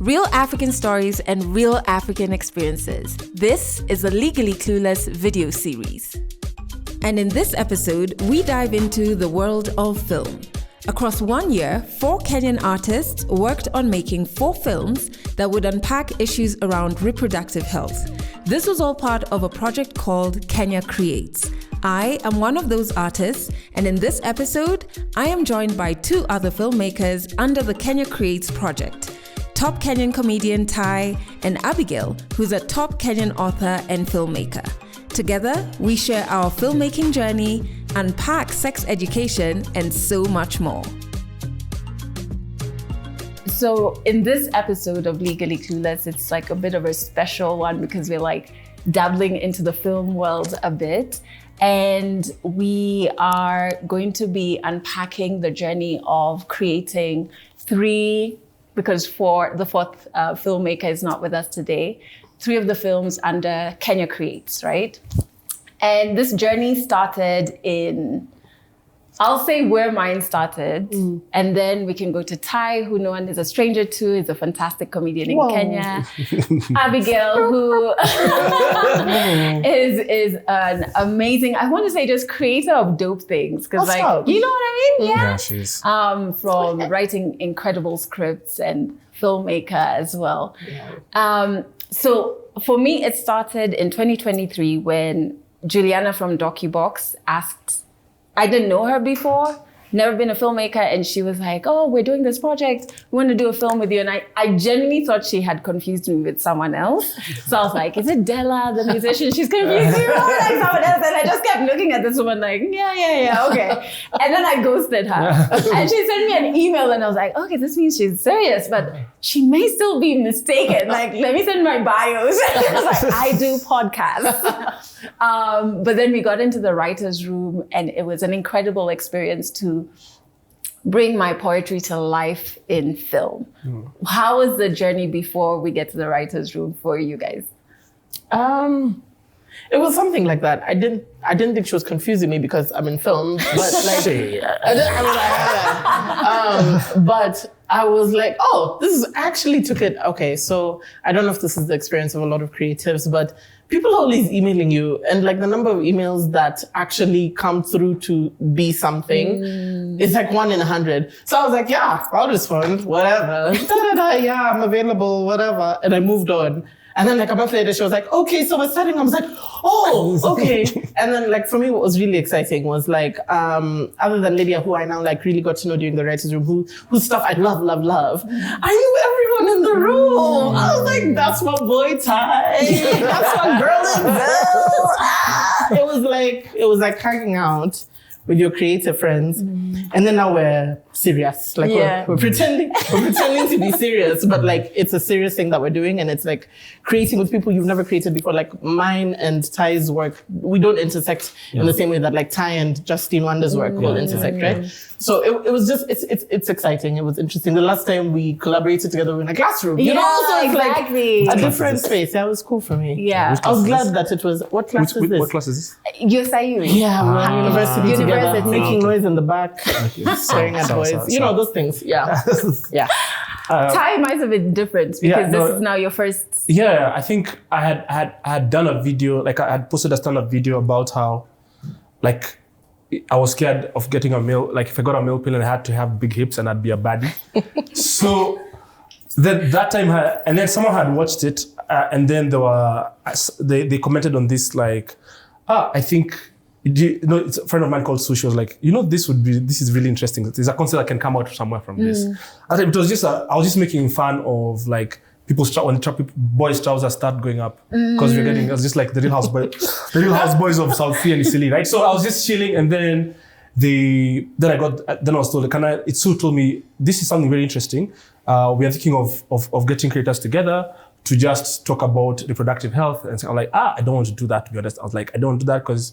Real African stories and real African experiences. This is the Legally Clueless video series. And in this episode, we dive into the world of film. Across 1 year, 4 Kenyan artists worked on making 4 films that would unpack issues around reproductive health. This was all part of a project called Kenya Creates. I am one of those artists, and in this episode, I am joined by 2 other filmmakers under the Kenya Creates project. Top Kenyan comedian Ty and Abigail, who's a top Kenyan author and filmmaker. Together, we share our filmmaking journey, unpack sex education, and so much more. So in this episode of Legally Clueless, it's like a bit of a special one because we're like dabbling into the film world a bit. And we are going to be unpacking the journey of creating 3, because the fourth filmmaker is not with us today, 3 of the films under Kenya Creates, right? And this journey started in, I'll say where mine started, and then we can go to Ty, who no one is a stranger to, is a fantastic comedian in Kenya. Abigail, who is an amazing, I want to say just creator of dope things, because you know what I mean? Yeah, she is. From writing incredible scripts and filmmaker as well. Yeah. So for me, it started in 2023 when Juliana from docubox asked, I didn't know her before, never been a filmmaker, and she was like, oh, we're doing this project, we want to do a film with you. And I genuinely thought she had confused me with someone else. So I was like, is it Della, the musician? She's confused me with like someone else. And I just kept looking at this woman like, yeah, okay. And then I ghosted her. And she sent me an email and I was like, okay, this means she's serious, but she may still be mistaken. Like, let me send my bios. I was like, I do podcasts. But then we got into the writer's room and it was an incredible experience to bring my poetry to life in film. How was the journey before we get to the writer's room for you guys? It was something like that. I didn't think she was confusing me because I'm in film, but like, but I was like, oh, this is actually took it. Okay, so I don't know if this is the experience of a lot of creatives, but people are always emailing you, and like the number of emails that actually come through to be something is like 1 in 100. So I was like, yeah, I'll respond, whatever. Yeah, I'm available, whatever. And I moved on. And then like a month later, she was like, okay, so we're starting. I was like, oh, okay. And then like for me, what was really exciting was like, other than Lydia, who I now like really got to know during the writer's room, whose stuff I love. I knew everyone in the room. I was like, that's my boy Ty. That's my girl Adelle. It was like hanging out with your creative friends. And then now we're serious. Like we're pretending to be serious, but like it's a serious thing that we're doing, and it's like creating with people you've never created before. Like mine and Ty's work, we don't intersect in the same way that like Ty and Justine Wanda's work will intersect, right? So it was just it's exciting. It was interesting. The last time we collaborated together, we were in a classroom. You know, so it's exactly. like a different space. That was cool for me. Yeah. I was glad that it was. What class is this? What class is this? USIU. Yeah, we're at university together, making noise in the back, staring at boys. You know, those things. Yeah. Yeah. Ty might have been different because this is now your first. Yeah, I think I had done a video, like I had posted a stand-up video about how, like, I was scared of getting a male, like if I got a male pill and I had to have big hips and I'd be a baddie. So then that time, and then someone had watched it and then they commented on this like, I think, it's a friend of mine called Sue. She was like, this is really interesting. There's a concept that can come out somewhere from this. I think it was just, I was just making fun of like, when boys' trousers start going up, because it was just like the Real House Boys of South Sea and Silly, right? So I was just chilling, and then I was told, Sue told me, this is something very interesting. We are thinking of getting creators together to just talk about reproductive health. And so I'm like, I don't want to do that, to be honest. I was like, I don't want to do that because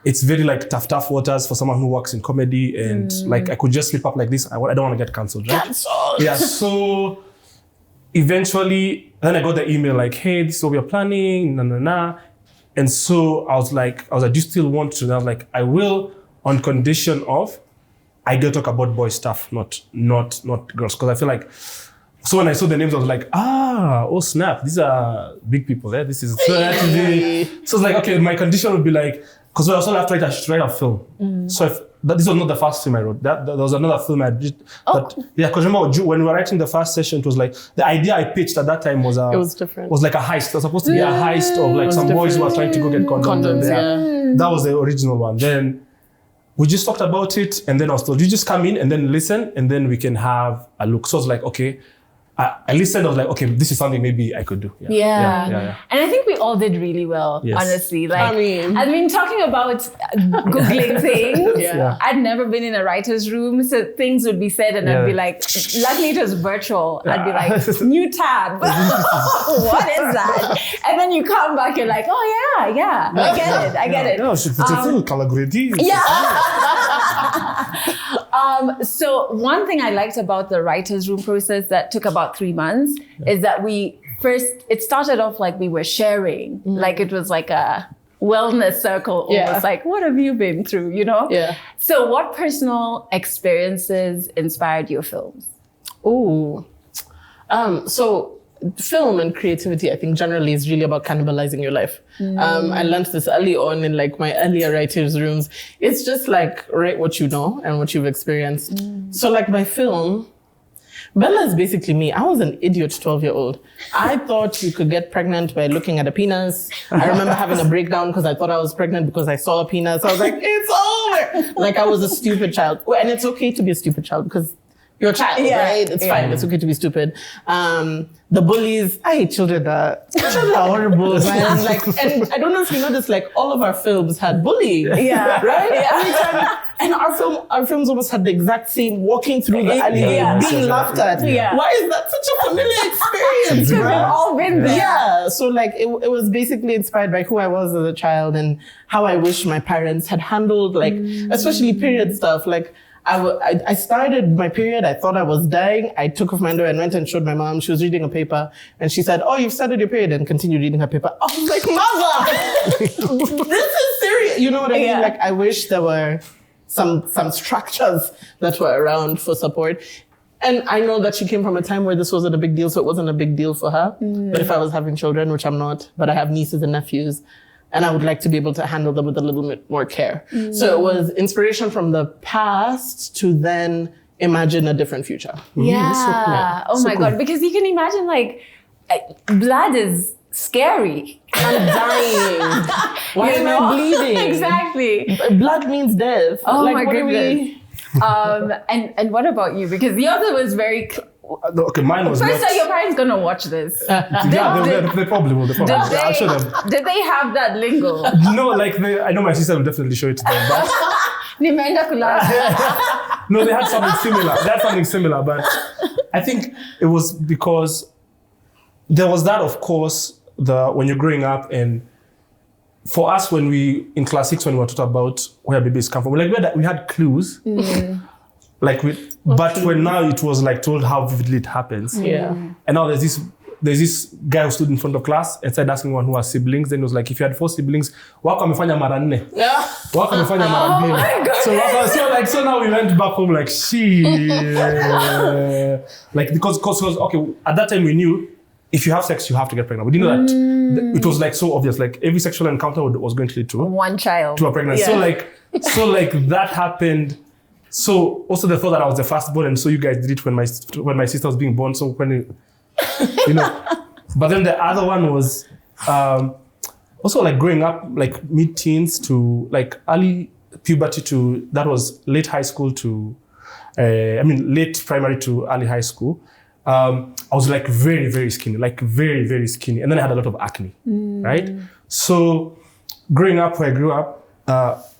it's very like tough waters for someone who works in comedy, and like I could just slip up like this. I don't want to get cancelled, right? Cancelled. Yeah, so eventually, then I got the email like, hey, this is what we're planning, And so I was like, do you still want to? And I was like, I will, on condition of I get to talk about boy stuff, not girls. Because I feel like So when I saw the names, I was like, oh snap, these are big people there. This is so it's like, okay, my condition would be like, because when I was left write, I should write a film. So this was not the first film I wrote. There was another film I did. Because remember when we were writing the first session, it was like the idea I pitched at that time was it was different. Was like a heist. It was supposed to be a heist of like some boys who were trying to go get condoms. That was the original one. Then we just talked about it, and then I was told, you just come in and then listen, and then we can have a look. So I was like, okay. I listened, I was like, okay, this is something maybe I could do. Yeah. And I think we all did really well, honestly. Like, I mean, talking about Googling things, I'd never been in a writer's room, so things would be said and I'd be like, luckily it was virtual. I'd be like, new tab. What is that? And then you come back, you're like, oh yeah, I get it. No, it's a full color grade. So one thing I liked about the writer's room process that took about 3 months is that it started off like we were sharing, like it was like a wellness circle, almost like, what have you been through, you know? Yeah. So what personal experiences inspired your films? So film and creativity, I think generally is really about cannibalizing your life. I learned this early on in like my earlier writers' rooms. It's just like write what you know and what you've experienced. So like my film, Bella is basically me. I was an idiot 12-year-old. I thought you could get pregnant by looking at a penis. I remember having a breakdown because I thought I was pregnant because I saw a penis. I was like, it's over. Like I was a stupid child. And it's okay to be a stupid child because you're a child, right? It's fine. It's okay to be stupid. The bullies, I hate children. Children are horrible, man. Like, and I don't know if you noticed, like all of our films had bullying. Yeah. Right? Every time. And our films almost had the exact same walking through the alley, being laughed at. Why is that such a familiar experience? Because we've all been there. Yeah. So like it was basically inspired by who I was as a child and how I wish my parents had handled like, especially period stuff. Like I started my period. I thought I was dying. I took off my underwear and went and showed my mom. She was reading a paper and she said, oh, you've started your period, and continued reading her paper. I was like, mother, this is serious. You know what I mean? Like I wish there were some structures that were around for support. And I know that she came from a time where this wasn't a big deal, so it wasn't a big deal for her. But if I was having children, which I'm not, but I have nieces and nephews, and I would like to be able to handle them with a little bit more care. So it was inspiration from the past to then imagine a different future. Oh my God, because you can imagine like blood is scary. I'm dying. Why am I bleeding? Exactly. Blood means death. Oh like, my goodness. And what about you? Because the other was very... Okay, mine was First, not... are your parents going to watch this? They probably will. I'll show them. Did they have that lingo? No, like I know my sister will definitely show it to them. But Nimeenda kulala. no, they had something similar. But I think it was because there was that, of course, when you're growing up, and for us, when we in class 6, when we were taught about where babies come from, we had clues. But when now it was like told how vividly it happens. And now there's this guy who stood in front of class and started asking one who has siblings. Then it was like, if you had 4 siblings, wako amefanya mara 4? Wako amefanya mara 2? So now we went back home like, like because okay, at that time we knew if you have sex, you have to get pregnant. We didn't know that. It was like so obvious. Like every sexual encounter was going to lead to one child, to a pregnancy. So like that happened. So also the thought that I was the firstborn, and so you guys did it when my sister was being born. So when but then the other one was also like growing up, like mid-teens to like early puberty to that was late high school to late primary to early high school. I was like very, very skinny, like very, very skinny. And then I had a lot of acne, right? So growing up where I grew up,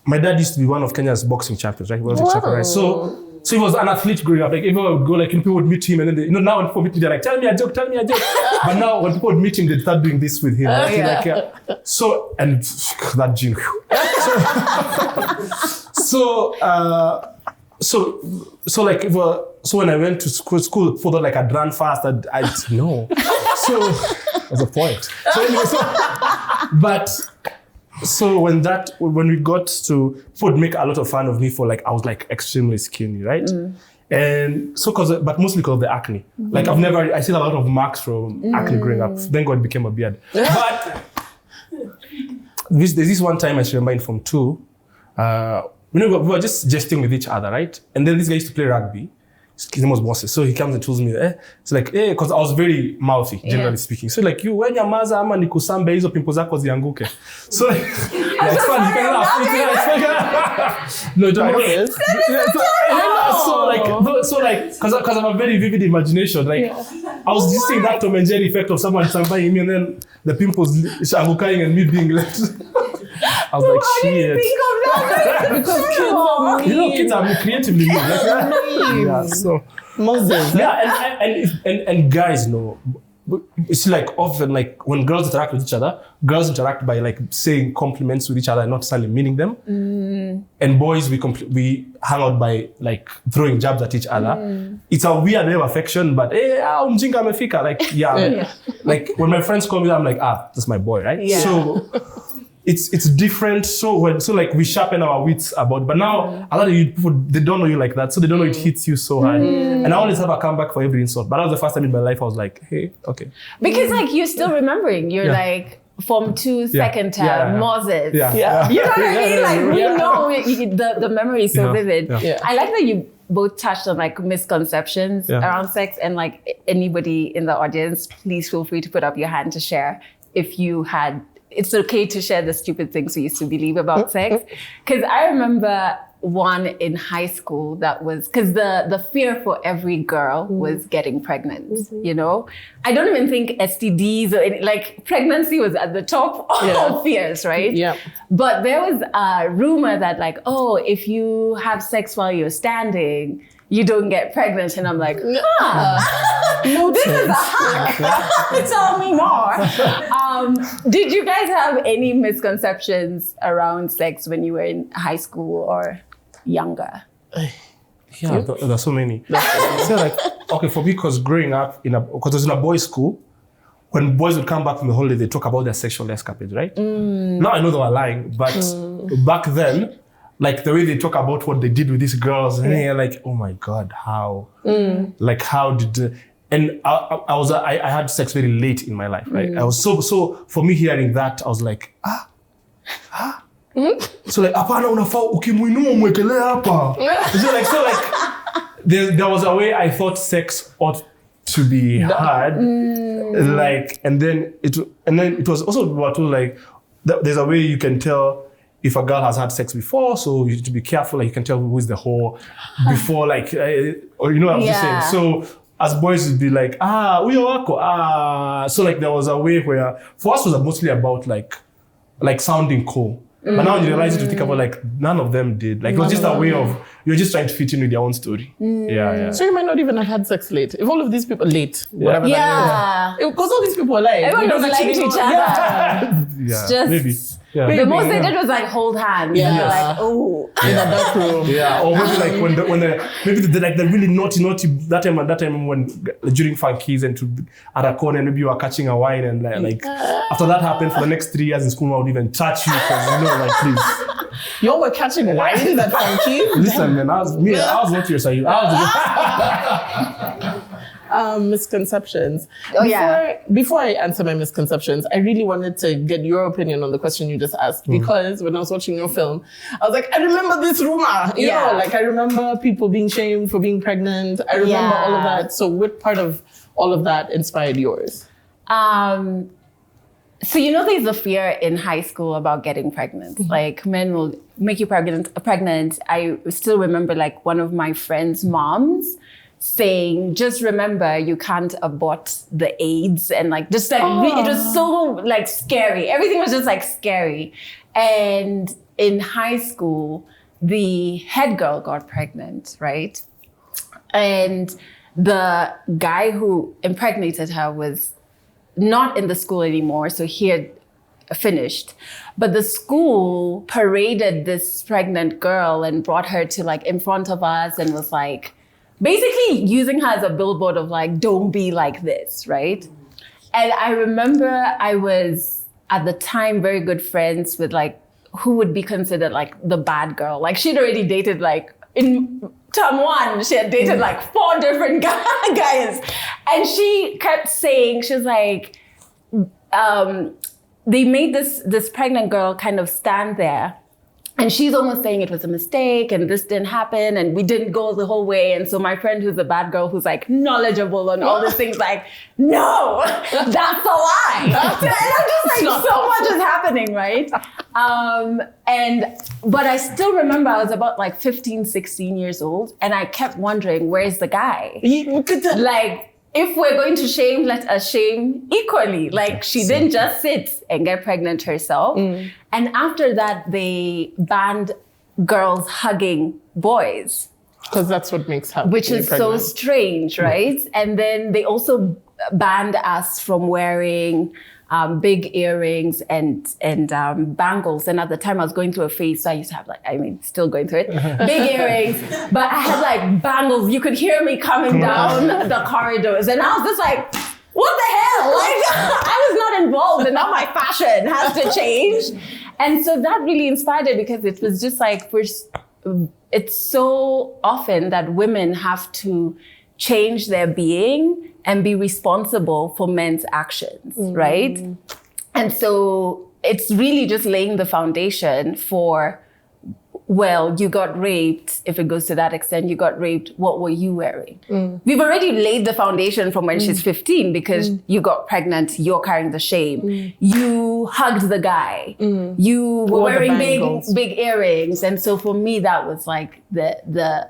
my dad used to be one of Kenya's boxing champions, right? Right? So he was an athlete growing up. Like everyone would go, like people would meet him, and then now when people meet him, they're like, tell me a joke. But now when people would meet him, they'd start doing this with him. So, and that gene. So when I went to school for like I ran fast, I didn't know. So that's the point. So anyway, so when we got to, people would make a lot of fun of me for like, I was like extremely skinny, right? And And so but mostly because of the acne. Like I still have a lot of marks from acne growing up. Thank God it became a beard. But there's this one time I should remember in Form 2, we were just jesting with each other, right? And then this guy used to play rugby. His name was Moses. So he comes and tells me, it's like, because I was very mouthy, generally speaking. So like, you, when your maza ama nikusambe hizo pimpo zako zianguke. So like, it's fun, you can laugh. No, don't So like, because I have a very vivid imagination, like, I was just seeing that Tom and Jerry effect of someone sambaing me and then the pimples angukaing and me being left. I was like, shit. Because kids are mean. Kids are creatively mean. Yeah, so Moses. Yeah, and guys know. It's like often like when girls interact with each other, girls interact by like saying compliments with each other and not necessarily meaning them. And boys, we hang out by like throwing jabs at each other. It's a weird way of affection, but mjinga amefika. Like, yeah. Like when my friends call me, I'm like, that's my boy, right? Yeah. So it's different. So like we sharpen our wits about, but now a lot of you people, they don't know you like that, so they don't know it hits you so hard. And I always have a comeback for every insult. But that was the first time in my life I was like, hey, okay. Because like you're still remembering, you're like Form 2, second term, Moses. You know what I mean? Like we know the memory is so vivid. I like that you both touched on like misconceptions around sex, and like anybody in the audience, please feel free to put up your hand to share if you had. It's okay to share the stupid things we used to believe about sex. Because I remember one in high school that was, because the fear for every girl was getting pregnant, you know? I don't even think STDs or any, like pregnancy was at the top of fears, right? Yeah. But there was a rumor that like, if you have sex while you're standing, you don't get pregnant. And I'm like, this is a hack. Tell me more. Did you guys have any misconceptions around sex when you were in high school or younger? Yeah, there's so many. So like, okay, for me, because growing up because I was in a boys' school, when boys would come back from the holiday, they talk about their sexual escapades, right? Now I know they were lying, but back then, like the way they talk about what they did with these girls, and you're like, oh my God, how? Like how did? And I had sex very late in my life, right? I was so for me hearing that, I was like, So like, apana unafaa ukimuinua umwekelee hapa. So like, there was a way I thought sex ought to be hard, like, and then it was also like, there's a way you can tell if a girl has had sex before, so you have to be careful. Like you can tell who is the whore before, like, or you know what I'm just saying. So as boys, it'd be like, uyo wako, so like there was a way where for us it was mostly about like sounding cool. But now you realize to think about like none of them did. Like it was just a way of you're just trying to fit in with your own story. Yeah. So you might not even have had sex late. If all of these people late, whatever that is. Because all these people are like everyone was lying to each other. Just maybe. Yeah. The most they did was like hold hands. Yeah. Like, in the dark room. Yeah. Or maybe like when maybe the really naughty that time when during funkies and at a corner maybe you are catching a wine and like after that happened for the next 3 years in school I would even touch you because like please. Y'all were catching wine at funkies? Listen man, I was not your side. Misconceptions. Before I answer my misconceptions, I really wanted to get your opinion on the question you just asked because when I was watching your film, I was like, I remember this rumor. You know, like I remember people being shamed for being pregnant. I remember all of that. So what part of all of that inspired yours? So you know there's a fear in high school about getting pregnant. Like men will make you pregnant. I still remember like one of my friend's moms saying, just remember you can't abort the AIDS, and like just like it was so like scary. Everything was just like scary. And in high school, the head girl got pregnant, right? And the guy who impregnated her was not in the school anymore, so he had finished. But the school paraded this pregnant girl and brought her to like in front of us and was like, basically using her as a billboard of like, don't be like this, right? And I remember I was at the time very good friends with like, who would be considered like the bad girl. Like she'd already dated like, in term 1, she had dated like 4 different guys. And she kept saying, she was like, they made this pregnant girl kind of stand there. And she's almost saying it was a mistake and this didn't happen and we didn't go the whole way. And so my friend who's a bad girl who's like knowledgeable on all these things, like, no, that's a lie. And I'm just like, so much is happening, right? But I still remember I was about like 15, 16 years old and I kept wondering, where's the guy? Like, if we're going to shame, let us shame equally. Like, she didn't just sit and get pregnant herself. And after that, they banned girls hugging boys. Because that's what makes her which is pregnant. So strange, right? And then they also banned us from wearing big earrings and bangles. And at the time I was going through a phase, so I used to have still going through it, big earrings, but I had like bangles. You could hear me coming down the corridors. And I was just like, what the hell? Like, I was not involved and now my fashion has to change. And so that really inspired it because it was just like, it's so often that women have to change their being and be responsible for men's actions, right? And so it's really just laying the foundation for, well, you got raped. If it goes to that extent, you got raped. What were you wearing? We've already laid the foundation from when she's 15 because you got pregnant, you're carrying the shame. You hugged the guy. You were wearing big earrings. And so for me, that was like the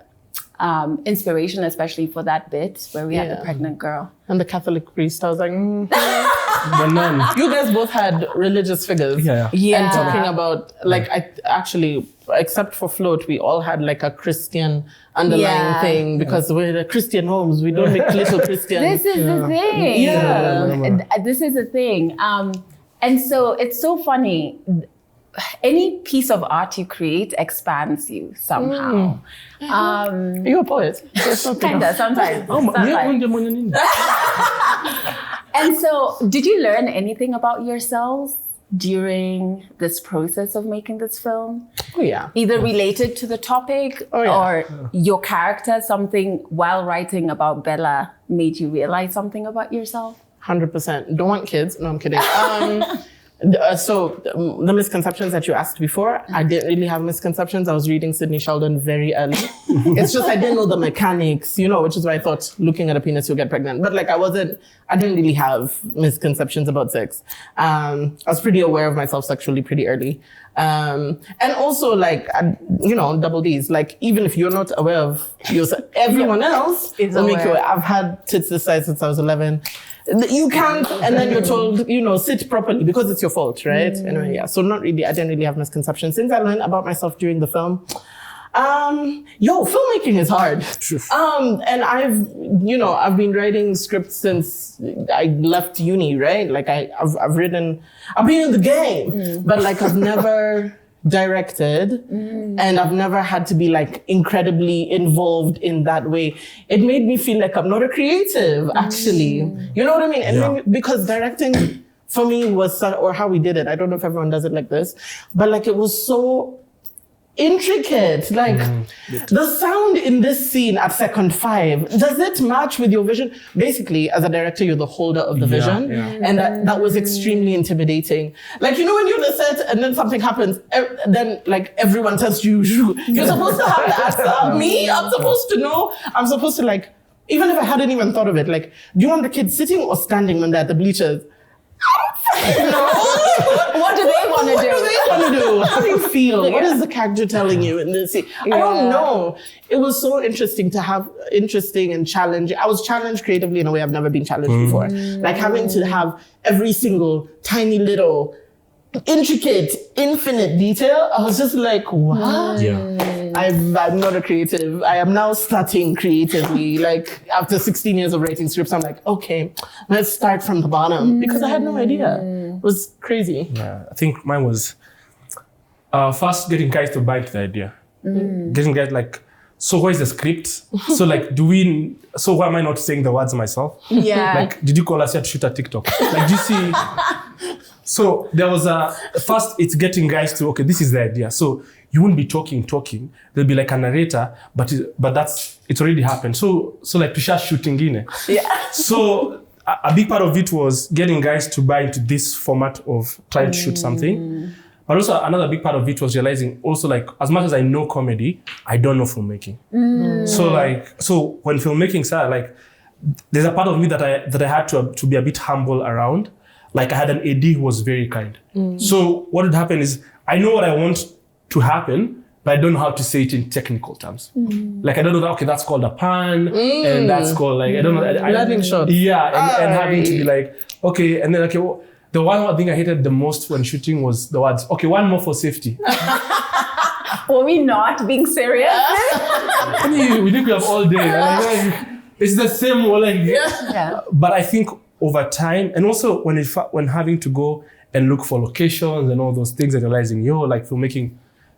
inspiration, especially for that bit where we had the pregnant girl. And the Catholic priest, I was like, The nun. You guys both had religious figures. Yeah. And talking about, like, I actually, except for Float, we all had like a Christian underlying thing because we're the Christian homes. We don't make little Christians. This is the thing. This is the thing. And so it's so funny. Any piece of art you create expands you somehow. You're a poet. Kinda, sometimes. And so, did you learn anything about yourselves during this process of making this film? Oh, yeah. Either related to the topic or your character, something while writing about Bella made you realize something about yourself? 100%. Don't want kids. No, I'm kidding. So the misconceptions that you asked before, I didn't really have misconceptions. I was reading Sidney Sheldon very early. It's just I didn't know the mechanics, which is why I thought looking at a penis you'll get pregnant. But like I didn't really have misconceptions about sex. I was pretty aware of myself sexually pretty early. And also like, double D's, like even if you're not aware of yourself, everyone else will make you aware. I've had tits this size since I was 11. You can't, and then you're told, sit properly because it's your fault, right? Anyway, yeah. So not really, I didn't really have misconceptions. Things I learned about myself during the film. Filmmaking is hard. And I've been writing scripts since I left uni, right? Like I've been in the game, but like I've never directed and I've never had to be like incredibly involved in that way. It made me feel like I'm not a creative, actually. You know what I mean? And because directing for me was, or how we did it, I don't know if everyone does it like this, but like it was so intricate. Like the sound in this scene at second 5, does it match with your vision? Basically, as a director, you're the holder of the vision. And that was extremely intimidating. Like, when you're on the set and then something happens, then like everyone turns to you. You're supposed to have the answer. Me, I'm supposed to know. I'm supposed to like, even if I hadn't even thought of it, like, do you want the kids sitting or standing when they're at the bleachers? What do they want to do? How do you feel? What is the character telling you in this scene? I don't know. It was so interesting and challenging. I was challenged creatively in a way I've never been challenged before. Like having to have every single tiny little intricate, infinite detail. I was just like, what? I'm not a creative. I am now starting creatively. Like after 16 years of writing scripts, I'm like, okay, let's start from the bottom because I had no idea. It was crazy. Yeah, I think mine was first getting guys to buy into the idea. Getting guys like, so what is the script? So like, so why am I not saying the words myself? Like, did you call us here to shoot a TikTok? Like, do you see? So there was first it's getting guys to, okay, this is the idea. So you wouldn't be talking. There'll be like a narrator, but it's already happened. So like tusha shooting in. Yeah. So a big part of it was getting guys to buy into this format of trying to shoot something. But also another big part of it was realizing also like, as much as I know comedy, I don't know filmmaking. So when filmmaking started, like there's a part of me that I had to be a bit humble around. Like I had an AD who was very kind. So what would happen is I know what I want to happen, but I don't know how to say it in technical terms. Like I don't know that, okay, that's called a pun, and that's called like, I don't know. Landing shot. Yeah, and having to be like, okay, and then okay, well, the one thing I hated the most when shooting was the words, okay, one more for safety. Were we not being serious? I mean, we think we have all day. Like, it's the same, like, Yeah. But I think over time, and also when having to go and look for locations and all those things and realizing, like filmmaking,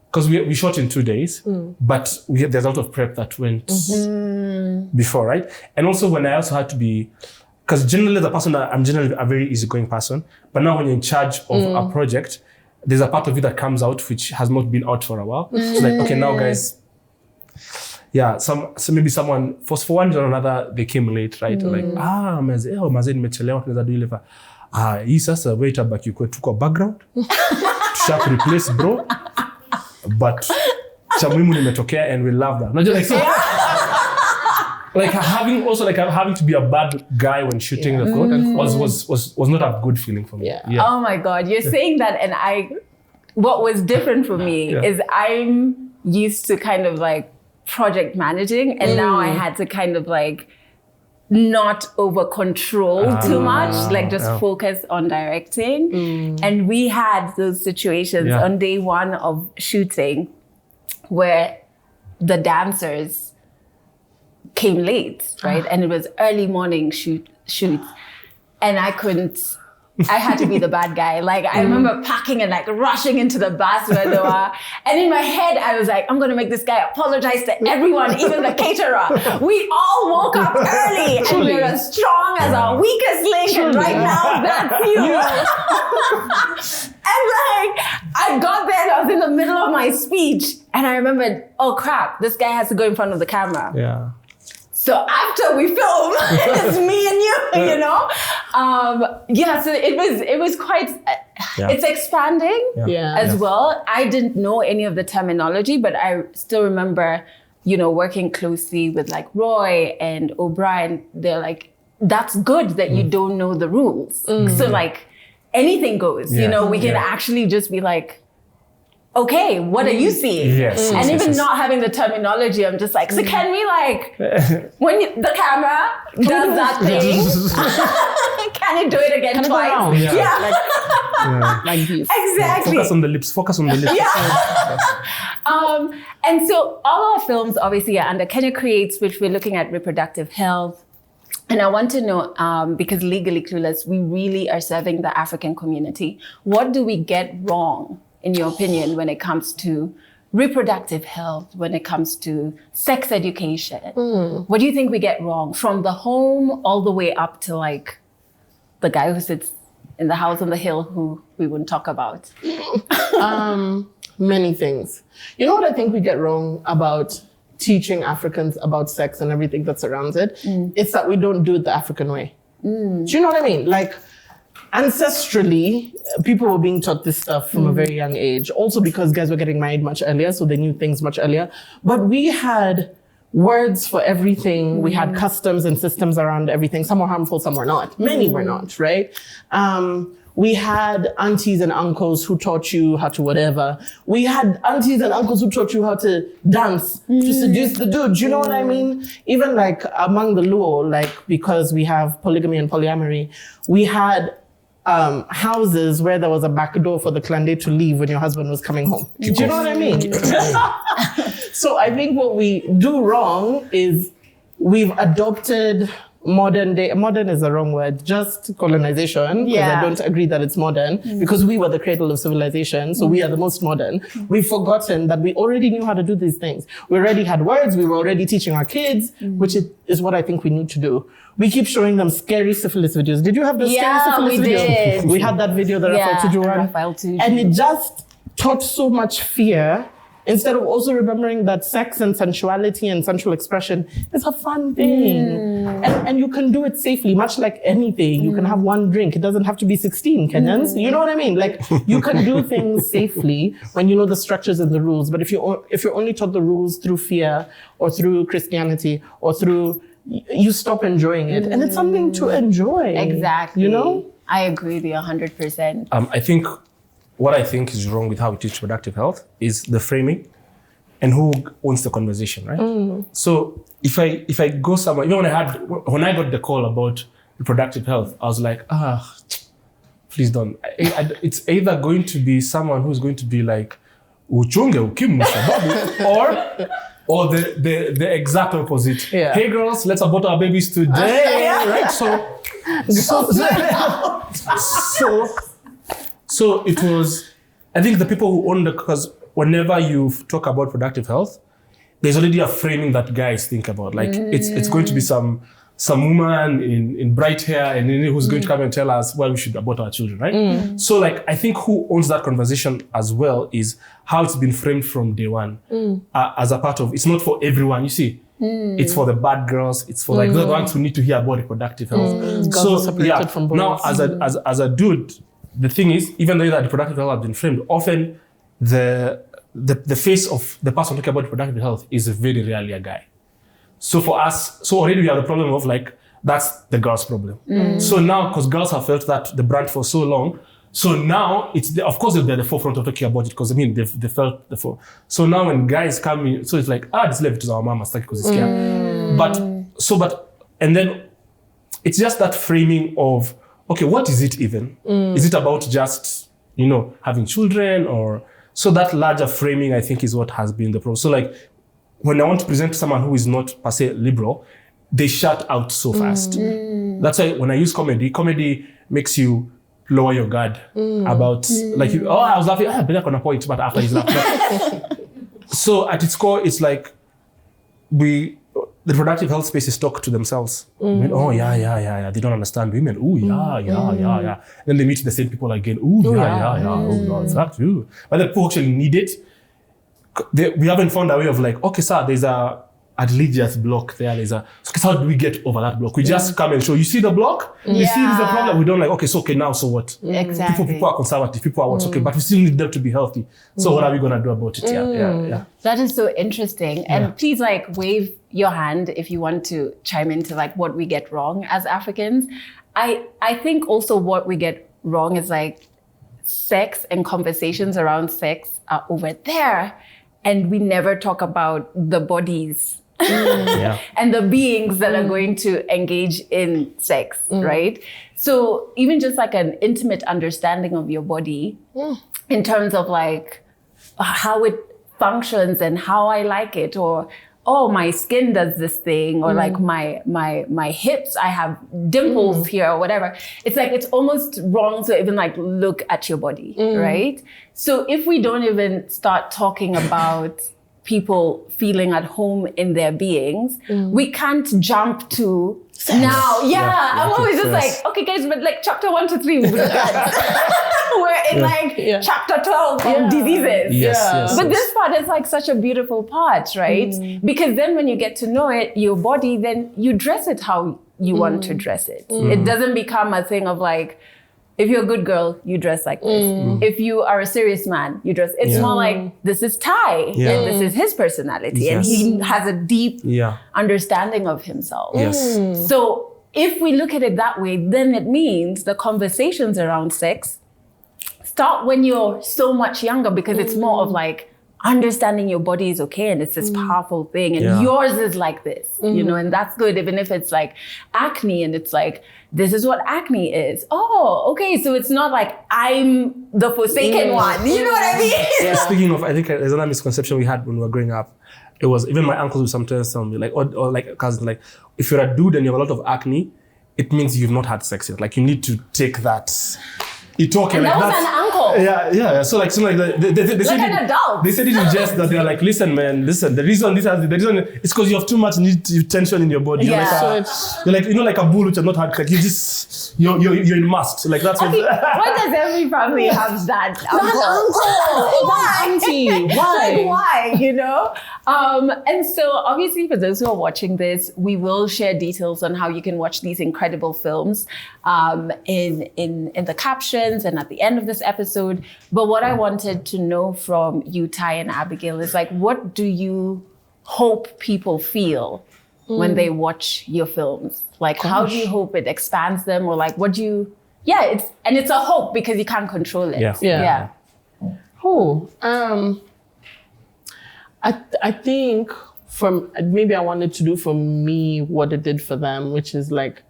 because we shot in 2 days, but there's a lot of prep that went before, right? And also when I also had to be, because generally as a person, I'm generally a very easygoing person, but now when you're in charge of a project, there's a part of it that comes out which has not been out for a while. So like, okay, now guys, so maybe someone, for one reason or another, they came late, right? Like, maze nimechelewa, tunaweza do ile. Hii sasa wewe itabaki kwetu kwa background. Tusha replace bro. But cha muhimu nimetokea and we love that. Not just like so, like having to be a bad guy when shooting the film was not a good feeling for me. Yeah. Oh my God, you're saying that, and what was different for me is I'm used to kind of like project managing, and now I had to kind of like not over control too much, like just focus on directing. And we had those situations on day one of shooting where the dancers came late, right? And it was early morning shoots. And I had to be the bad guy. Like I remember packing and like rushing into the bus where they were. And in my head, I was like, I'm going to make this guy apologize to everyone, even the caterer. We all woke up early and we're as strong as our weakest link. And right now, that's you. And like, I got there and I was in the middle of my speech. And I remembered, oh crap, this guy has to go in front of the camera. Yeah. So after we film, it's me and you, you know? So it was quite, it's expanding as well. I didn't know any of the terminology, but I still remember, working closely with like Roy and O'Brien. They're like, that's good that you don't know the rules. So like anything goes, we can actually just be like, okay, what are you seeing? Yes. And even not having the terminology, I'm just like, so can we like, when the camera does that thing, can it do it again twice? Like this. Exactly. Focus on the lips. And so all our films obviously are under Kenya Creates, which we're looking at reproductive health. And I want to know, because Legally Clueless, we really are serving the African community. What do we get wrong, in your opinion, when it comes to reproductive health, when it comes to sex education? What do you think we get wrong from the home all the way up to like the guy who sits in the house on the hill who we wouldn't talk about? Many things. You know what I think we get wrong about teaching Africans about sex and everything that surrounds it? It's that we don't do it the African way. Do you know what I mean? Like, ancestrally, people were being taught this stuff from a very young age. Also because guys were getting married much earlier, so they knew things much earlier. But we had words for everything. We had customs and systems around everything. Some were harmful, some were not. Many were not, right? We had aunties and uncles who taught you how to whatever. We had aunties and uncles who taught you how to dance, to seduce the dude. Do you know what I mean? Even like among the Luo, like because we have polygamy and polyamory, we had houses where there was a back door for the clandé to leave when your husband was coming home. Do you know what I mean? So I think what we do wrong is we've adopted modern is the wrong word, just colonization, because I don't agree that it's modern, because we were the cradle of civilization, so we are the most modern. We've forgotten that we already knew how to do these things. We already had words, we were already teaching our kids, which is what I think we need to do. We keep showing them scary syphilis videos. Did you have the scary syphilis video? Did. We had that video that Raphael Tuju one. And it just taught so much fear instead of also remembering that sex and sensuality and sensual expression is a fun thing. And you can do it safely, much like anything. You can have one drink. It doesn't have to be 16, Kenyans. You know what I mean? Like, you can do things safely when you know the structures and the rules. But if you're only taught the rules through fear or through Christianity or through, you stop enjoying it. And it's something to enjoy. Exactly. You know? I agree with you 100%. What I think is wrong with how we teach reproductive health is the framing and who owns the conversation, right? So if I go somewhere, even when I got the call about reproductive health, I was like, please don't. It's either going to be someone who's going to be like, uchunge ukimwi sababu, or the exact opposite. Yeah. Hey girls, let's abort our babies today, right? So it was, I think the people who own because whenever you talk about reproductive health, there's already a framing that guys think about. Like it's going to be some woman in bright hair and who's going to come and tell us why we should abort our children, right? So like, I think who owns that conversation as well is how it's been framed from day one as a part of, it's not for everyone, you see. It's for the bad girls. It's for like the ones who need to hear about reproductive health. So yeah, from now as a dude, the thing is, even though that reproductive health has been framed, often the face of the person talking about reproductive health is very rarely a guy. So for us, already we have the problem of like, that's the girl's problem. So now, because girls have felt that the brand for so long, so now of course they're at the forefront of talking about it because I mean, they felt the forefront. So now when guys come in, so it's like, this left to our mama, because it's scared. And then it's just that framing of, okay, what is it even? Is it about just, having children or, so that larger framing, I think, is what has been the problem. So like, when I want to present to someone who is not per se liberal, they shut out so fast. That's why when I use comedy makes you lower your guard about like, I was laughing, better on a point, but after he's laughing. So at its core, it's like the reproductive health spaces talk to themselves. Yeah. They don't understand women. Yeah. Then they meet the same people again. It's that too. But the people actually need it. We haven't found a way of like, okay, sir, there's a religious block there. So how do we get over that block? We just come and show, you see the block? You see there's a problem? We don't like, okay, now, so what? Exactly. People are conservative, people are what's okay, but we still need them to be healthy. So what are we going to do about it? Yeah. That is so interesting. And please wave your hand if you want to chime into like what we get wrong as Africans. I think also what we get wrong is like sex and conversations around sex are over there. And we never talk about the bodies and the beings that are going to engage in sex, right? So even just like an intimate understanding of your body in terms of like how it functions and how I like it, or my skin does this thing, or like my hips, I have dimples here or whatever. It's like, it's almost wrong to even like look at your body, right? So if we don't even start talking about people feeling at home in their beings, we can't jump to now. I'm always just like, okay guys, but like chapter 1 to 3, we're in chapter 12 of diseases. But this part is like such a beautiful part, right? Because then when you get to know it, your body, then you dress it how you want to dress it. It doesn't become a thing of like, if you're a good girl, you dress like this. If you are a serious man, you dress. It's more like, this is Ty, and this is his personality, and he has a deep understanding of himself. So if we look at it that way, then it means the conversations around sex start when you're so much younger, because it's more of like understanding your body is okay and it's this powerful thing, and yours is like this, and that's good, even if it's like acne and it's like, this is what acne is. Oh, okay, so it's not like I'm the forsaken one. You know what I mean? Speaking of, I think there's another misconception we had when we were growing up. It was, even my uncles would sometimes tell me, like, or like cousins, like, if you're a dude and you have a lot of acne, it means you've not had sex yet. Like, you need to take that. It's okay. And like that was an uncle. Yeah. So like they said an adult. They said it in jest that they're like, listen, man, the reason it's because you have too much tension in your body. You're like you're like a bull which has not had like you're in masks. Like that's what. Why does every family have that uncle? Why? Auntie? Why? Like, why? You know. And so obviously for those who are watching this, we will share details on how you can watch these incredible films in the captions and at the end of this episode. But what I wanted to know from you, Ty and Abigail, is like, what do you hope people feel when they watch your films? Like, how do you hope it expands them, or like, what do you? Yeah, it's a hope because you can't control it. Yeah. Oh, I think maybe I wanted to do for me what it did for them, which is like,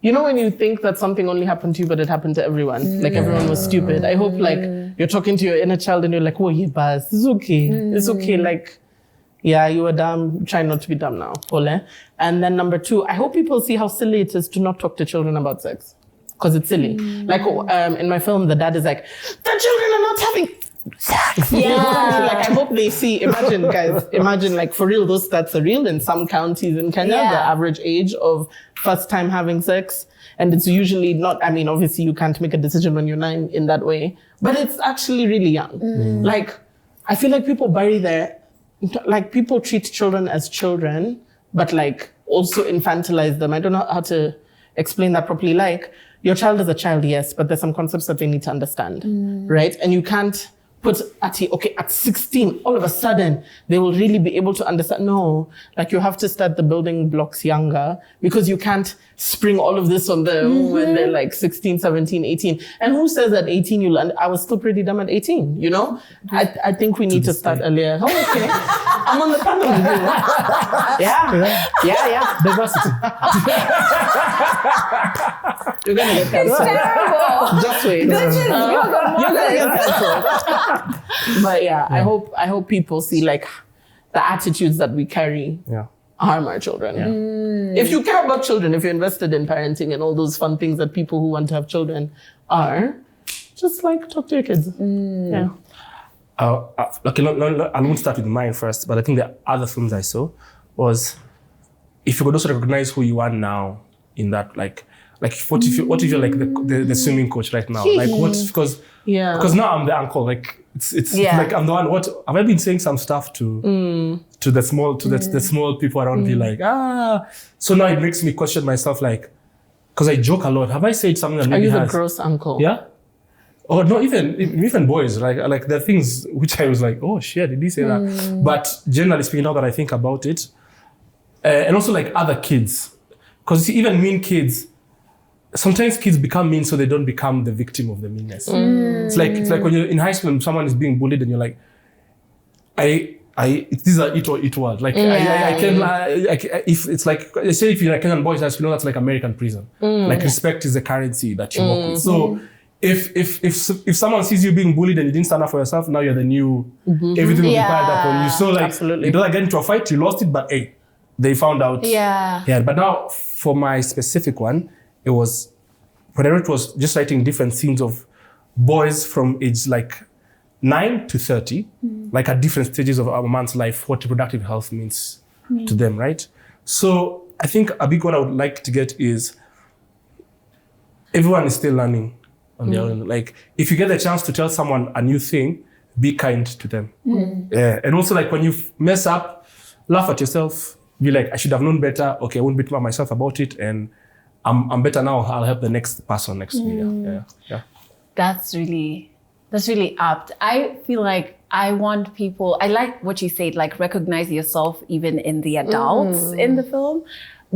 you know, when you think that something only happened to you, but it happened to everyone, like everyone was stupid. I hope like you're talking to your inner child and you're like, oh, yeah, Baz, it's okay. It's okay. Like, yeah, you were dumb. Try not to be dumb now. Ole. And then number 2, I hope people see how silly it is to not talk to children about sex. Because it's silly. Like in my film, the dad is like, the children are not having sex. Yeah. Like I hope they see, imagine guys, like for real, those stats are real in some counties in Kenya, the average age of first time having sex. And it's usually not, I mean, obviously you can't make a decision when you're 9 in that way, but it's actually really young. Like, I feel like people like people treat children as children, but like also infantilize them. I don't know how to explain that properly. Like, your child is a child, yes, but there's some concepts that they need to understand, right? And you can't put at 16, all of a sudden, they will really be able to understand. No, like you have to start the building blocks younger, because you can't spring all of this on them when they're like 16, 17, 18. And who says at 18 you learn? I was still pretty dumb at 18, you know? I think we need to start earlier. Oh, okay. I'm on the panel with you. Yeah. Diversity. You're gonna get It's cancelled. terrible. Just wait. You're gonna get cancelled. But yeah, I hope people see like the attitudes that we carry harm our children. If you care about children, if you're invested in parenting and all those fun things that people who want to have children are, just like talk to your kids. Yeah. Okay, I won't start with mine first, but I think the other films I saw was, if you could also recognize who you are now in that, like what if you're like the swimming coach right now? Like because now I'm the uncle. Like it's like I'm the one. What have I been saying some stuff to the small people around me? Like so now it makes me question myself. Like, because I joke a lot. Have I said something that maybe Are you the gross uncle? Yeah. Or not even boys, like there are things which I was like, oh shit, did he say that? But generally speaking, now that I think about it, and also like other kids, because even mean kids, sometimes kids become mean so they don't become the victim of the meanness. It's like when you're in high school and someone is being bullied and you're like, these are it or it world. Like if it's like, say if you're a Kenyan boys, you know that's like American prison. Like respect is the currency that you work with. So if someone sees you being bullied and you didn't stand up for yourself, now you're the new, everything will be piled up on you. So like, you don't get into a fight, you lost it, but hey, they found out. Yeah. But now for my specific one, it was, whatever it was, just writing different scenes of boys from age like 9 to 30, like at different stages of a man's life, what reproductive health means to them, right? So I think a big one I would like to get is, everyone is still learning on their own. Like, if you get the chance to tell someone a new thing, be kind to them. Yeah. And also, like, when you mess up, laugh at yourself. Be like, I should have known better. Okay, I won't beat myself about it. And I'm better now. I'll help the next person next to me. Yeah. That's really apt. I feel like I want people, I like what you said, like recognize yourself even in the adults in the film,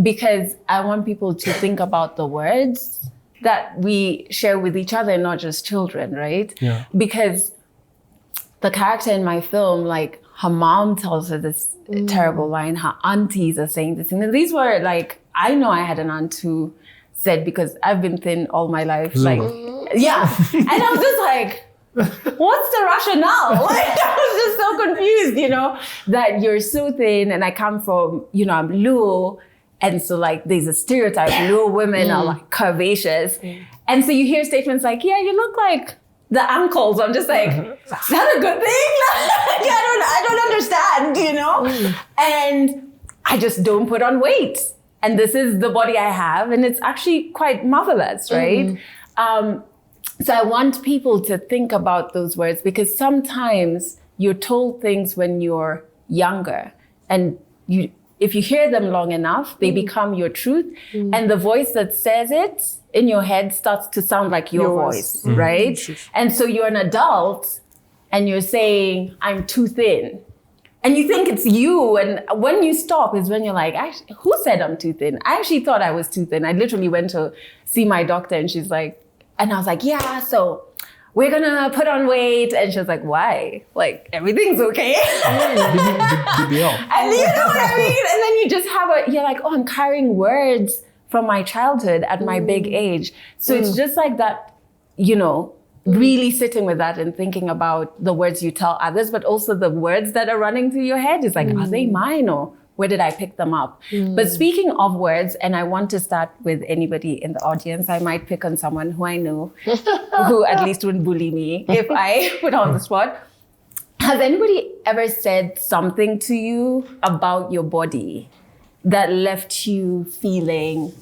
because I want people to think about the words that we share with each other, not just children, right? Yeah. Because the character in my film, like her mom tells her this terrible line, her aunties are saying this. And these were like, I know I had an aunt who said, because I've been thin all my life, like, yeah. And I was just like, what's the rationale? Like, I was just so confused, you know, that you're so thin and I come from, you know, I'm Luo. And so like there's a stereotype, Luo women are like curvaceous. And so you hear statements like, yeah, you look like the ankles. I'm just like, is that a good thing? Like, I don't understand, you know? And I just don't put on weight. And this is the body I have. And it's actually quite marvelous, right? So I want people to think about those words, because sometimes you're told things when you're younger, and if you hear them long enough, they become your truth. And the voice that says it in your head starts to sound like your voice, right? And so you're an adult and you're saying, I'm too thin. And you think it's you. And when you stop is when you're like, actually, who said I'm too thin? I actually thought I was too thin. I literally went to see my doctor and she's like, and I was like, yeah, so we're gonna put on weight. And she was like, why? Like, everything's okay. BBL. And you know what I mean? And then you just you're like, oh, I'm carrying words from my childhood at my big age. So it's just like that, you know, really sitting with that and thinking about the words you tell others, but also the words that are running through your head. Is like, are they mine, or where did I pick them up? But speaking of words, and I want to start with anybody in the audience, I might pick on someone who I know, who at least wouldn't bully me if I put on the spot. Has anybody ever said something to you about your body that left you feeling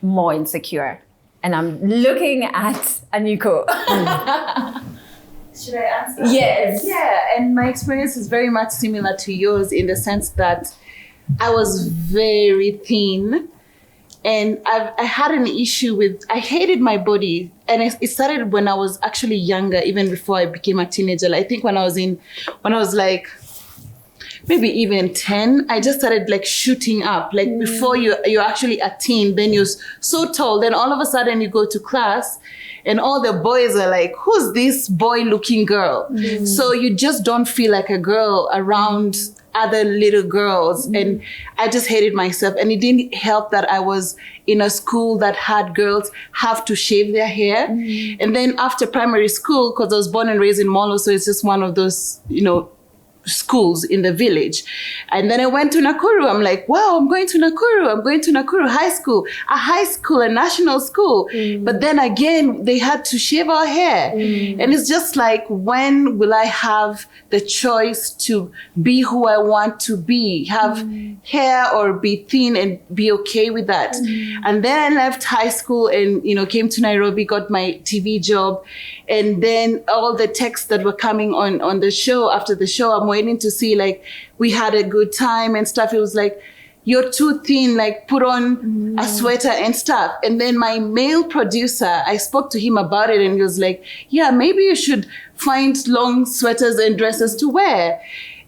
more insecure? And I'm looking at Aniko. Should I answer? Yes. Yeah, and my experience is very much similar to yours in the sense that I was very thin, and I had an issue with, I hated my body. And it started when I was actually younger, even before I became a teenager. I think when I was like, maybe even 10, I just started like shooting up. Like before you're actually a teen, then you're so tall. Then all of a sudden you go to class and all the boys are like, who's this boy looking girl? So you just don't feel like a girl around other little girls. And I just hated myself. And it didn't help that I was in a school that had girls have to shave their hair. And then after primary school, because I was born and raised in Molo, so it's just one of those, you know, schools in the village. And then I went to Nakuru. I'm like, wow, I'm going to Nakuru high school, a national school. But then again, they had to shave our hair. And it's just like, when will I have the choice to be who I want to be, have hair or be thin and be okay with that? And then I left high school and, you know, came to Nairobi, got my TV job. And then all the texts that were coming on the show, after the show, I'm waiting to see, like, we had a good time and stuff. It was like, you're too thin, like put on a sweater and stuff. And then my male producer, I spoke to him about it and he was like, yeah, maybe you should find long sweaters and dresses to wear.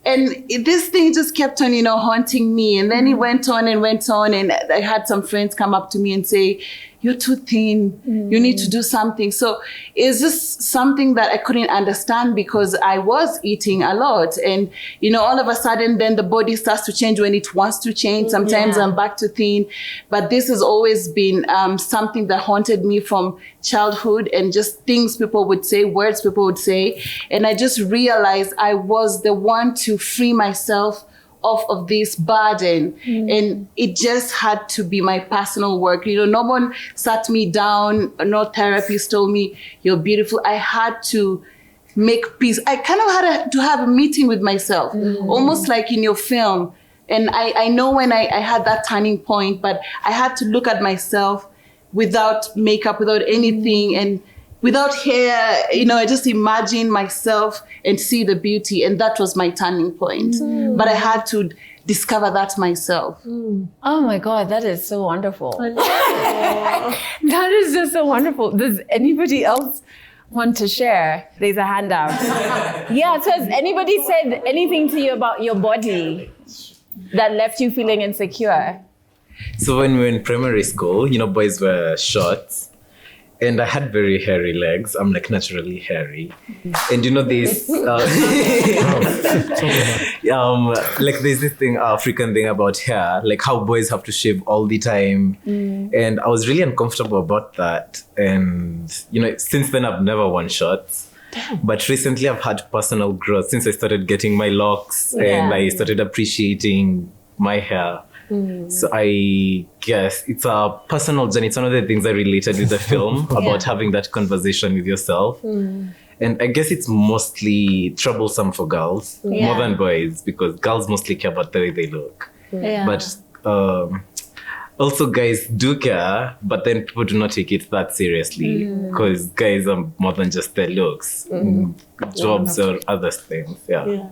And this thing just kept on, you know, haunting me. And then it went on. And I had some friends come up to me and say, you're too thin. You need to do something. So it's just something that I couldn't understand, because I was eating a lot. And, you know, all of a sudden, then the body starts to change when it wants to change. Sometimes I'm back to thin. But this has always been something that haunted me from childhood, and just things people would say, words people would say. And I just realized I was the one to free myself off of this burden. And it just had to be my personal work. You know, no one sat me down, no therapist told me, you're beautiful. I had to make peace. I kind of had to have a meeting with myself, almost like in your film. And I know when I had that turning point, but I had to look at myself without makeup, without anything, and without hair. You know, I just imagine myself and see the beauty. And that was my turning point. But I had to discover that myself. Oh my God, that is so wonderful. That is just so wonderful. Does anybody else want to share? There's a hand out. Yeah, so has anybody said anything to you about your body that left you feeling insecure? So when we were in primary school, you know, boys wear shorts. And I had very hairy legs. I'm like naturally hairy. And you know this, like there's this thing, African thing about hair, like how boys have to shave all the time. And I was really uncomfortable about that. And, you know, since then I've never worn shorts. But recently I've had personal growth since I started getting my locks and I started appreciating my hair. So I guess it's a personal journey. It's one of the things I related with the film about having that conversation with yourself. And And I guess it's mostly troublesome for girls more than boys, because girls mostly care about the way they look. Yeah. But also guys do care, but then people do not take it that seriously, because guys are more than just their looks, jobs or other things. Yeah.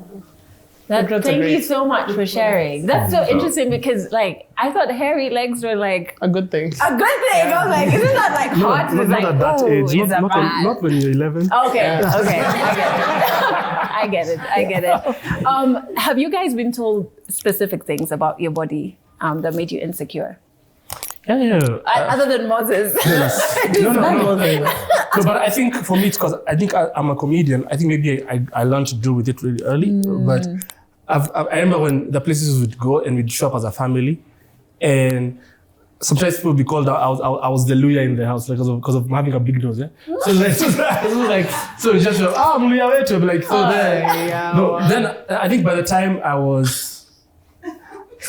Thank you so much for sharing. That's so interesting because, like, I thought hairy legs were like A good thing. a good thing. I was like, isn't that like hot? Not It's like, at that ooh, age. is that bad? Not when you're 11. Okay, okay, I get it. I get it. Have you guys been told specific things about your body that made you insecure? Yeah. Other than Moses. No, but I think for me, it's because I think I'm a comedian. I think maybe I learned to deal with it really early. But I remember when the places we'd go and we'd show up as a family, and sometimes people would be called out. I was the Luya in the house because of having a big nose. Yeah. So it's just I'm Luya wetu. Like so. Then I think by the time I was,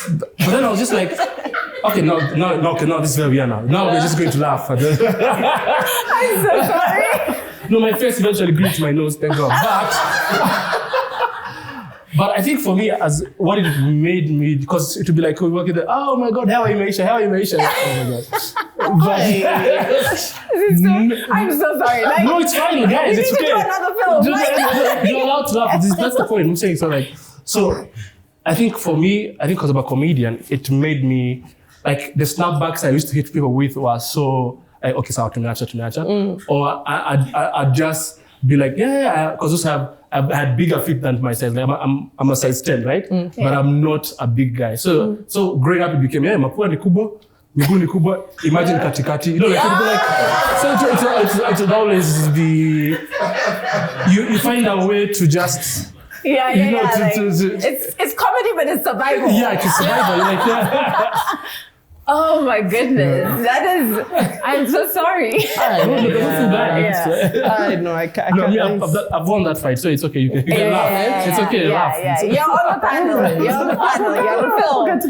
but then I was just like, okay, no, this is where we are now. Now we're just going to laugh. I'm so sorry. No, my face eventually grew to my nose, thank God. But I think for me, as what it made me, because it would be like, we work in the, oh my God, how are you, Maisha? Oh my God. I'm so sorry. Like, No, it's fine, guys. we It's need to okay. do another film. You're allowed to laugh. That's the point I'm saying. So I think for me, because I'm a comedian, it made me, like, the snapbacks I used to hit people with were so, like, okay, so tumeacha. Or I'd just be like, because also I've had bigger feet than my size. Like I'm a size 10, right? But I'm not a big guy. So growing up, it became, mapua ni kubwa, miguu ni kubwa, imagine katikati. You know, like, it'd be like, so it would always be, you find a way to just, Yeah. Like, it's comedy, but it's survival. yeah, it's survival. You're like, yeah. Oh my goodness. That is, I'm so sorry. I know. I can't. I've won that fight, so it's okay. You can laugh. It's okay, laugh. Yeah. You're on the panel. You're on the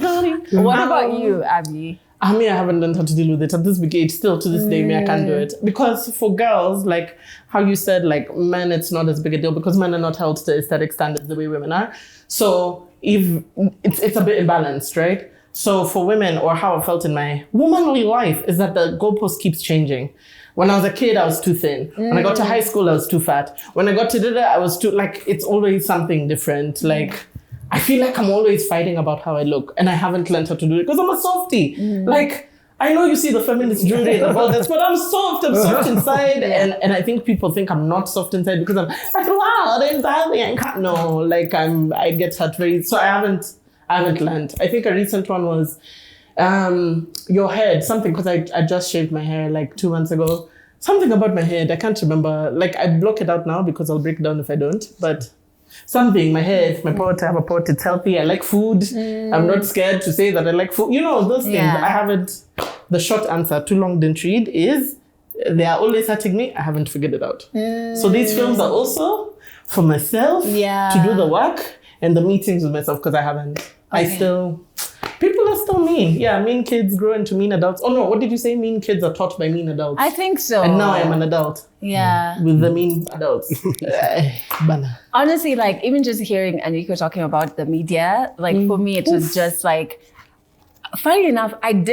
film. What about you, Abby? I mean, I haven't learned how to deal with it at this big age. Still to this day, I can't do it. Because for girls, like how you said, like men, it's not as big a deal because men are not held to aesthetic standards the way women are. So if it's a bit imbalanced, right? So for women, or how I felt in my womanly life, is that the goalpost keeps changing. When I was a kid, I was too thin. When I got to high school, I was too fat. When I got to Dida, I was too, like, it's always something different. Like, I feel like I'm always fighting about how I look, and I haven't learned how to do it because I'm a softie. Like, I know you see the feminist jewelry and all this, but I'm soft inside. And I think people think I'm not soft inside because I'm like, loud and badly. I can't. No, like I get hurt very, so I haven't learned. I think a recent one was your head, something, because I just shaved my hair like 2 months ago. Something about my head, I can't remember. Like I block it out now because I'll break down if I don't. But something, my head, my pot, I have a pot, it's healthy. I like food. I'm not scared to say that I like food. You know, those things. I haven't, the short answer, too long didn't read, is they are always hurting me. I haven't figured it out. So these films are also for myself to do the work and the meetings with myself because I haven't. People are still mean. Yeah, mean kids grow into mean adults. Oh no, what did you say? Mean kids are taught by mean adults. I think so. And now I am an adult. Yeah. With the mean adults. Honestly, like even just hearing Enrico talking about the media, like for me, it was just like, funny enough, I've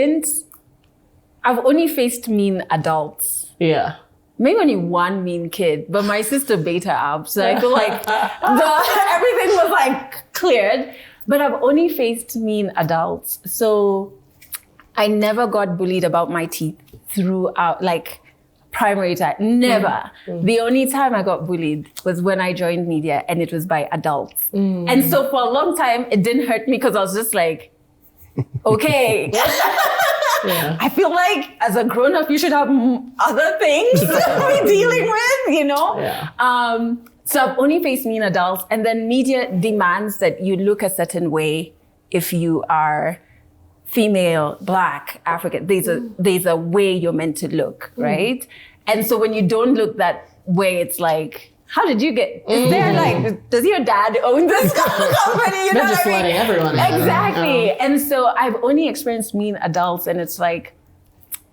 only faced mean adults. Yeah. Maybe only one mean kid, but my sister beat her up. So I feel like everything was like cleared. But I've only faced mean adults. So I never got bullied about my teeth throughout, like primary time. Never. The only time I got bullied was when I joined media, and it was by adults. And so for a long time, it didn't hurt me because I was just like, okay. I feel like as a grown-up, you should have other things to be dealing with, you know? Yeah. So I've only faced mean adults, and then media demands that you look a certain way if you are female, Black, African. There's a way you're meant to look, right? And so when you don't look that way, it's like, how did you get? Is there like, does your dad own this company? You know They're just what I mean? letting everyone. Exactly. And so I've only experienced mean adults, and it's like,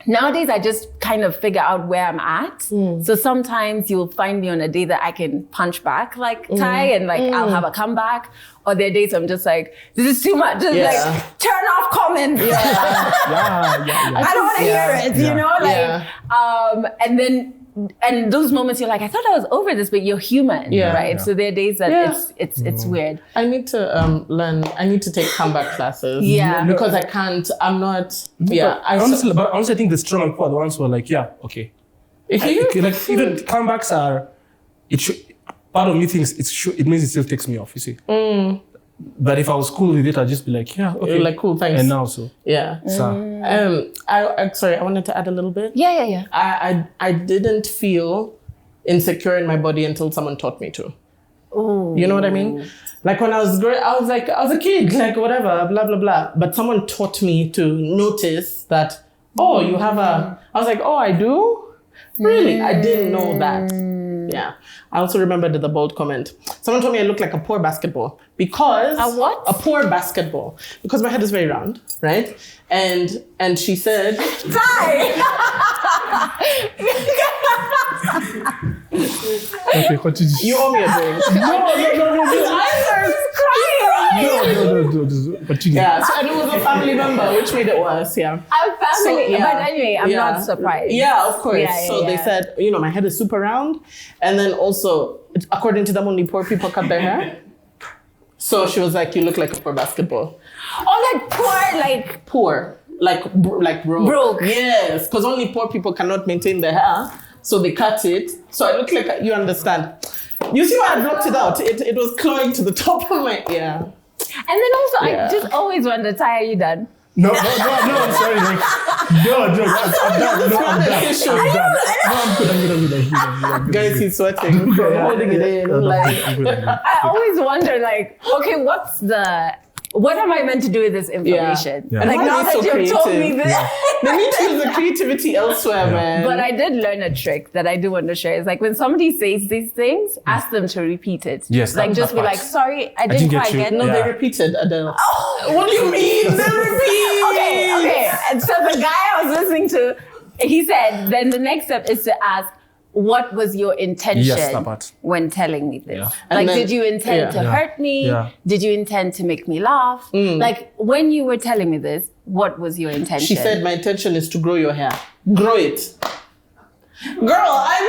nowadays I just kind of figure out where I'm at. So sometimes you'll find me on a day that I can punch back like Ty and like I'll have a comeback. Or there are days I'm just like, this is too much. Just like, turn off comments. I don't want to hear it, you know? Like, and those moments you're like, I thought I was over this, but you're human, right? So there are days that it's weird. I need to learn. I need to take comeback classes. Because I can't. I'm not. Honestly, I think the strong and poor are the ones who are like, okay. Like even comebacks are. It should. Part of me thinks it means it still takes me off. You see. But if I was cool with it, I'd just be like, okay. Like, cool, thanks. And now so. Sorry, I wanted to add a little bit. I didn't feel insecure in my body until someone taught me to. You know what I mean? Like when I was I was a kid, like whatever, blah, blah, blah. But someone taught me to notice that, you have I was like, I do? Really? I didn't know that. I also remember the bold comment. Someone told me I look like a poor basketball because a what? A poor basketball because my head is very round, right? And she said, Ty! Okay, continue. You owe me a drink. No. Continue. So and it was a family member, which made it worse. I'm family, but anyway, I'm not surprised. Yeah, of course. They said, my head is super round, and then also, according to them, only poor people cut their hair. So she was like, "You look like a poor basketball." Oh, like poor, poor, like broke. Broke. Yes, because only poor people cannot maintain their hair, so they cut it. So I look like you understand. You see why I blocked it out? It was clawing to the top of my ear. And then also, I just always wonder, Ty, are you done? No, I'm sorry. Like, I'm done. I'm good. Guys, he's sweating. Holding it in. I always wonder, like, okay, what am I meant to do with this information? Like, now that you've told me this. They need to use the creativity elsewhere, man. But I did learn a trick that I do want to share. It's like when somebody says these things, ask them to repeat it. Yes. Like, just be like, sorry, I didn't quite get it. No, they repeated, Adele. What do you mean? They repeat? Okay. And so the guy I was listening to, he said, then the next step is to ask, what was your intention when telling me this? Like, did you intend to hurt me? Did you intend to make me laugh? Like, when you were telling me this, what was your intention? She said, my intention is to grow your hair. Grow it. Girl, I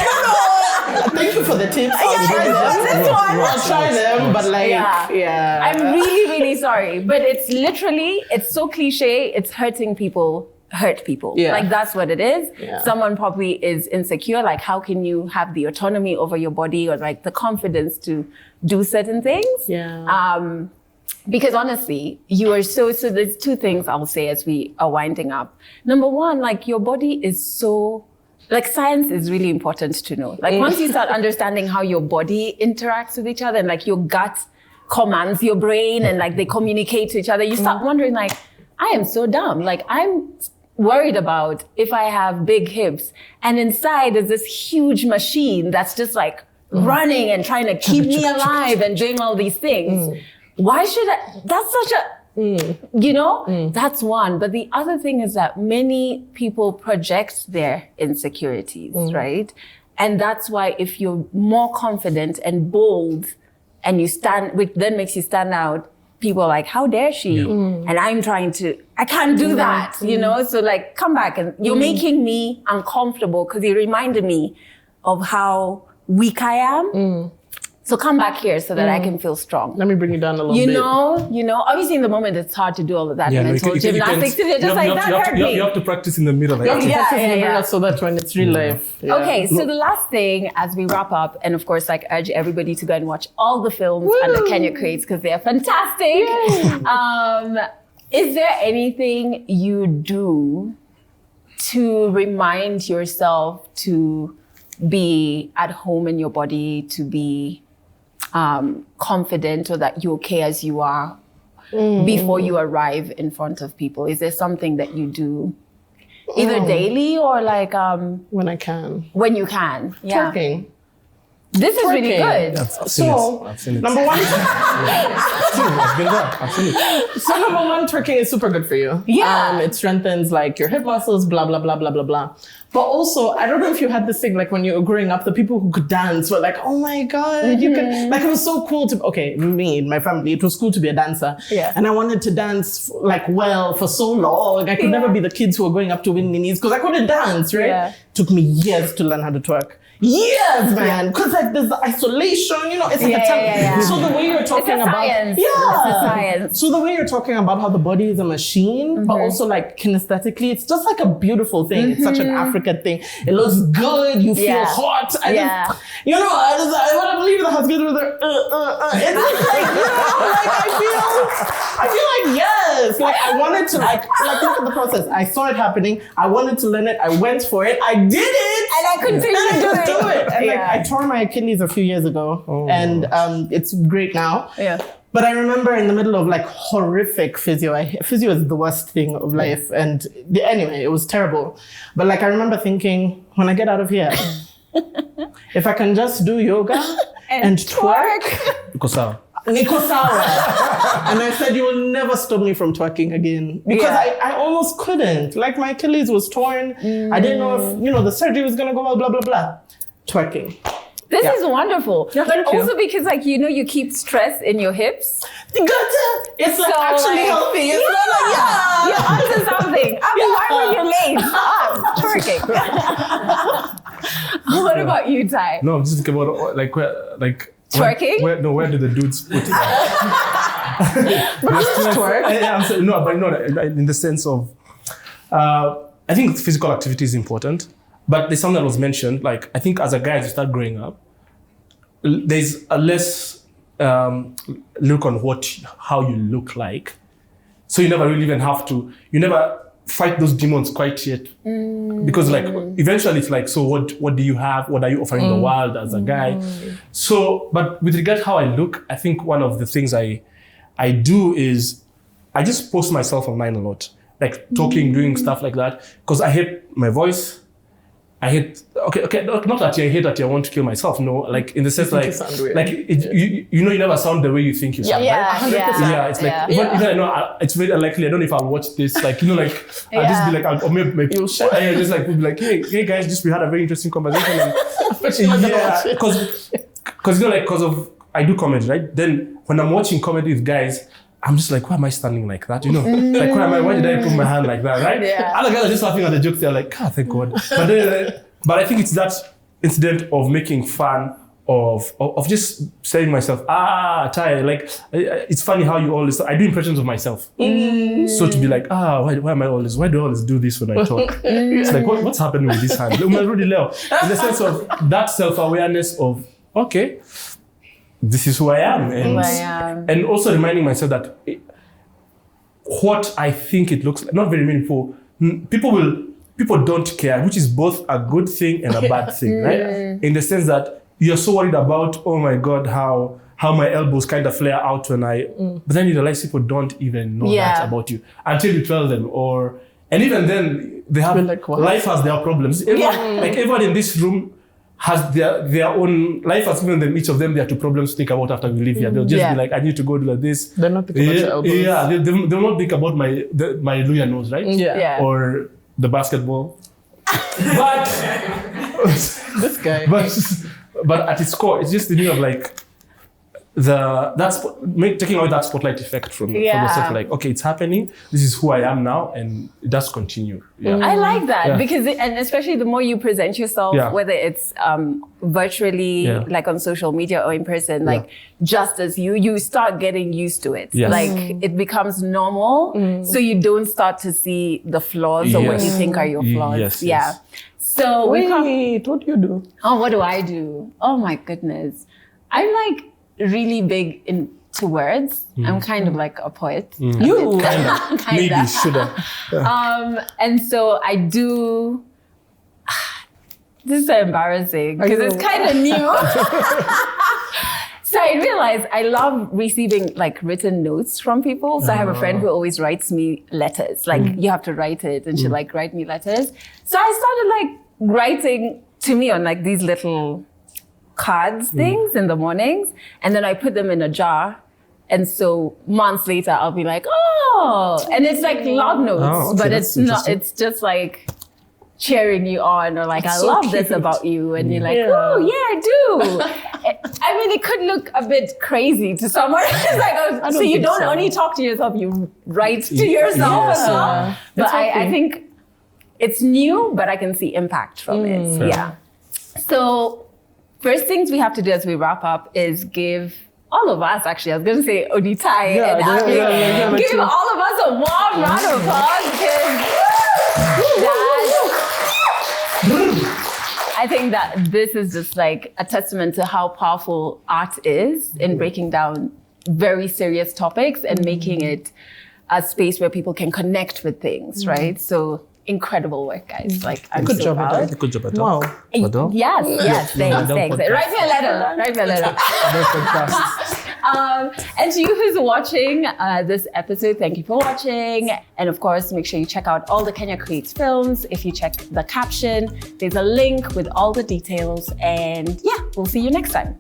don't know. Thank you for the tips. I'll try them, but I'm really, really sorry. But it's so cliche, it's hurting people. Hurt people. Like, that's what it is. Someone probably is insecure. Like, how can you have the autonomy over your body or like the confidence to do certain things? Because honestly, you are so there's two things I'll say as we are winding up. Number one, like, your body is so, like, science is really important to know. Like, once you start understanding how your body interacts with each other and like your gut commands your brain and like they communicate to each other, you start wondering, like, I am so dumb. Like, I'm worried about if I have big hips and inside is this huge machine that's just like running and trying to keep me alive and doing all these things. Why should I? That's such a, that's one. But the other thing is that many people project their insecurities, right? And that's why if you're more confident and bold and you stand, which then makes you stand out, people are like, how dare she? And I can't do that, So like, come back, and you're making me uncomfortable because you reminded me of how weak I am. So come back here so that I can feel strong. Let me bring you down a little bit. Obviously in the moment it's hard to do all of that mental gymnastics. You have to practice in the middle. You have to practice in the middle so that when it's real life. Okay, so the last thing as we wrap up, and of course, like, urge everybody to go and watch all the films under Kenya Creates because they are fantastic. Is there anything you do to remind yourself to be at home in your body, to be confident, or that you're okay as you are before you arrive in front of people? Is there something that you do either daily or like when I can? When you can. Twerking. This is really Twerking. good. I've seen it. I've seen it. Number one, I've been there. I've seen it. so number one, twerking is super good for you. Yeah. It strengthens like your hip muscles, blah, blah, blah, blah, blah, blah. But also, I don't know if you had this thing, like when you were growing up, the people who could dance were like, oh my God, you can, like it was so cool to, okay, me and my family, it was cool to be a dancer. Yeah. And I wanted to dance like well for so long. I could never be the kids who were going up to win minis because I couldn't dance, right? Yeah. Took me years to learn how to twerk. Years, man. Because like there's the isolation, it's like Yeah. So the way you're talking It's a about science. Yeah. It's a science. So the way you're talking about how the body is a machine, but also like kinesthetically, it's just like a beautiful thing. It's such an African thing. It looks good. You feel hot. I want to believe the husband with her. It's just like, I feel like yes. Like I wanted to like look at the process. I saw it happening. I wanted to learn it. I went for it. I did it. And I continue to do it. And like I tore my Achilles a few years ago, and it's great now. Yeah. But I remember in the middle of like horrific physio. Physio is the worst thing of life, and anyway, it was terrible. But like I remember thinking, when I get out of here, if I can just do yoga and twerk, Niko sawa. And I said, you will never stop me from twerking again. Because I almost couldn't. Like my Achilles was torn. I didn't know if, the surgery was going to go well, blah, blah, blah. Twerking. This is wonderful. Yeah, but thank you. also because you keep stress in your hips. It's like So, actually like, healthy. It's not like, You're onto something. I mean, why were you late? Twerking. What about you, Ty? No, I'm just thinking about Twerking? Where do the dudes put it? twerk. But in the sense of, I think physical activity is important. But there's something that was mentioned, like I think as a guy, as you start growing up, there's a less look on how you look like. So you never really even you never fight those demons quite yet. Because like eventually it's like, so what do you have? What are you offering the world as a guy? So, but with regard to how I look, I think one of the things I do is I just post myself online a lot. Like talking, doing stuff like that. Because I hate my voice. I hate, not that I hate that I want to kill myself. No, like in the sense like you never sound the way you think you sound. Yeah, it's like, even I know it's very unlikely. I don't know if I'll watch this. Like, I'll just be like, you'll share. Just like, we'll be like, hey guys, we had a very interesting conversation. And, because of, I do comedy, right? Then when I'm watching comedy with guys, I'm just like, why am I standing like that? Like, why did I put my hand like that, right? Yeah. Other guys are just laughing at the jokes. They're like, thank God. But I think it's that incident of making fun of just saying myself, Ty, like, it's funny how you always, I do impressions of myself. So to be like, why am I always, why do I always do this when I talk? It's like, what's happening with this hand? In the sense of that self-awareness of, okay, this is who I am. And also reminding myself that what I think it looks like, not very meaningful, people don't care, which is both a good thing and a bad thing, right? In the sense that you're so worried about, oh my God, how my elbows kind of flare out when but then you realize people don't even know that about you until you tell them, and even then they have, life has their problems. Everyone in this room has their own life has given them, each of them, their two problems to think about after we leave here. They'll just be like, I need to go do like this. They're not thinking about your elbows. Yeah, they'll not think about my Luya nose, right? Yeah. Or the basketball. But this guy. But at its core, it's just the idea of like taking away that spotlight effect from yourself. Like, okay, it's happening. This is who I am now, and it does continue. Yeah. I like that because, and especially the more you present yourself, whether it's virtually, like on social media or in person, like just as you start getting used to it. Yes. Like it becomes normal, so you don't start to see the flaws or what you think are your flaws. Yes. So what do you do? Oh, what do I do? Oh my goodness, I'm like really big into words. I'm kind of like a poet. You kind of. Maybe should have. And so I do. This is so embarrassing because it's kind of new. So I realized I love receiving like written notes from people. So I have a friend who always writes me letters. Like you have to write it, and she'll like write me letters. So I started like writing to me on like these little cards things in the mornings, and then I put them in a jar. And so months later, I'll be like, oh, and it's like love notes, but it's not, it's just like cheering you on, or like, I love this about you. And you're like, oh yeah, I do. I mean, it could look a bit crazy to someone. It's like, oh, so you don't only talk to yourself, you write to yourself as well. But I think it's new, but I can see impact from it. Yeah. So first things we have to do as we wrap up is give all of us, actually, I was going to say Onitai and Abigail, give all of us a warm round of applause, because I think that this is just like a testament to how powerful art is in breaking down very serious topics and making it a space where people can connect with things, right? So incredible work, guys. Like, I'm Good so job, proud. Good job, Adelle. Wow. Adelle? Yes, thanks. Write me a letter. And to you who's watching this episode, thank you for watching. And of course, make sure you check out all the Kenya Creates films. If you check the caption, there's a link with all the details. And yeah, we'll see you next time.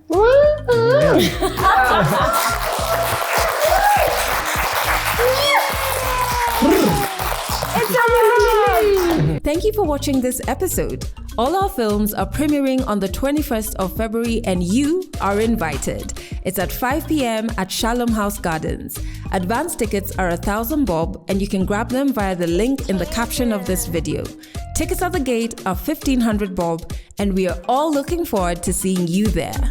Thank you for watching this episode. All our films are premiering on the 21st of February and you are invited. It's at 5 p.m. at Shalom House Gardens. Advance tickets are 1,000 bob and you can grab them via the link in the caption of this video. Tickets at the gate are 1,500 bob and we are all looking forward to seeing you there.